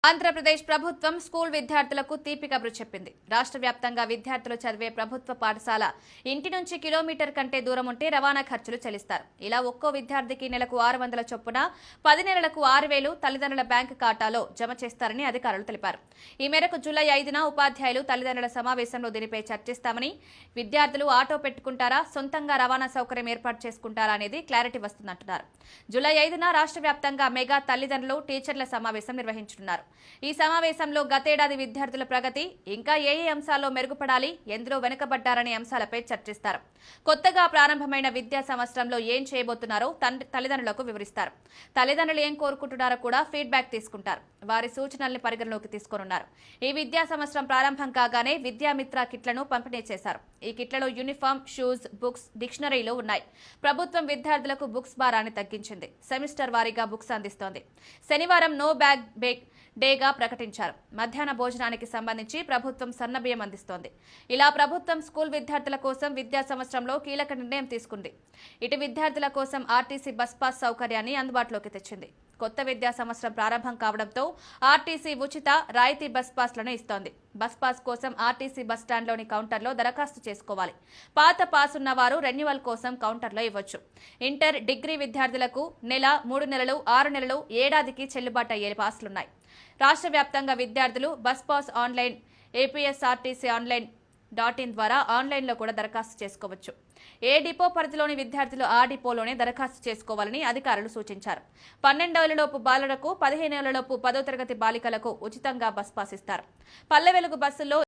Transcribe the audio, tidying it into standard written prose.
ఆంధ్రప్రదేశ్ ప్రభుత్వం స్కూల్ విద్యార్థులకు తీపి కబురు చెప్పింది. రాష్ట్ర వ్యాప్తంగా విద్యార్థులు చదివే ప్రభుత్వ పాఠశాల ఇంటి నుంచి కిలోమీటర్ కంటే దూరం ఉంటే రవాణా ఖర్చులు చెల్లిస్తారు. ఇలా ఒక్కో విద్యార్థికి నెలకు 600 చొప్పున 10 నెలలకు 6000 తల్లిదండ్రుల బ్యాంకు ఖాతాలో జమ చేస్తారని అధికారులు తెలిపారు. ఈ మేరకు జూలై 5న ఉపాధ్యాయులు తల్లిదండ్రుల సమావేశంలో దీనిపై చర్చిస్తామని, విద్యార్థులు ఆటో పెట్టుకుంటారా, సొంతంగా రవాణా సౌకర్యం ఏర్పాటు చేసుకుంటారా అనేది క్లారిటీ వస్తుందంటున్నారు. జూలై 5న రాష్ట్ర వ్యాప్తంగా మెగా తల్లిదండ్రులు టీచర్ల సమావేశం నిర్వహించనున్నారు. ఈ సమావేశంలో గతేడాది విద్యార్థుల ప్రగతి, ఇంకా ఏ అంశాల్లో మెరుగుపడాలి, ఎందులో వెనుకబడ్డారనే అంశాలపై చర్చిస్తారు. కొత్తగా ప్రారంభమైన విద్యా సంవత్సరంలో ఏం చేయబోతున్నారో తల్లిదండ్రులకు వివరిస్తారు. తల్లిదండ్రులు ఏం కోరుకుంటున్నారో కూడా ఫీడ్బ్యాక్ తీసుకుంటారు. వారి సూచనల్ని పరిగణలోకి తీసుకోనున్నారు. ఈ విద్యా సంవత్సరం ప్రారంభం కాగానే విద్యామిత్ర కిట్లను పంపిణీ చేశారు. ఈ కిట్లలో యూనిఫామ్, షూస్, బుక్స్, డిక్షనరీలు ఉన్నాయి. ప్రభుత్వం విద్యార్థులకు బుక్స్ భారాన్ని తగ్గించింది. సెమిస్టర్ వారీగా బుక్స్ అందిస్తోంది. శనివారం నో బ్యాగ్ డేగా ప్రకటించారు. మధ్యాహ్న భోజనానికి సంబంధించి ప్రభుత్వం సన్నబియ్యం అందిస్తోంది. ఇలా ప్రభుత్వం స్కూల్ విద్యార్థుల కోసం విద్యా సంవత్సరంలో కీలక నిర్ణయం తీసుకుంది. ఇటు విద్యార్థుల కోసం ఆర్టీసీ బస్ పాస్ సౌకర్యాన్ని అందుబాటులోకి తెచ్చింది. కొత్త విద్యా సంవత్సరం ప్రారంభం కావడంతో ఆర్టీసీ ఉచిత, రాయితీ బస్ పాస్లను ఇస్తోంది. బస్ పాస్ కోసం ఆర్టీసీ బస్ స్టాండ్లోని కౌంటర్లో దరఖాస్తు చేసుకోవాలి. పాత పాస్ ఉన్న వారు రెన్యువల్ కోసం కౌంటర్లో ఇవ్వచ్చు. ఇంటర్, డిగ్రీ విద్యార్థులకు నెల, 3 నెలలు, 6 నెలలు, ఏడాదికి చెల్లుబాటు అయ్యే పాస్లున్నాయి. రాష్ట్ర వ్యాప్తంగా విద్యార్థులు బస్ పాస్ ఆన్లైన్, ఏపీఎస్ఆర్టీసీ ఆన్లైన్.in ద్వారా ఆన్లైన్లో కూడా దరఖాస్తు చేసుకోవచ్చు. ఏ డిపో పరిధిలోని విద్యార్థులు ఆ డిపోలోనే దరఖాస్తు చేసుకోవాలని అధికారులు సూచించారు. 12 ఏళ్లలోపు బాలులకు, 15 ఏళ్లలోపు 10వ తరగతి బాలికలకు ఉచితంగా బస్ పాస్ ఇస్తారు. పల్లె వెలుగు బస్సుల్లో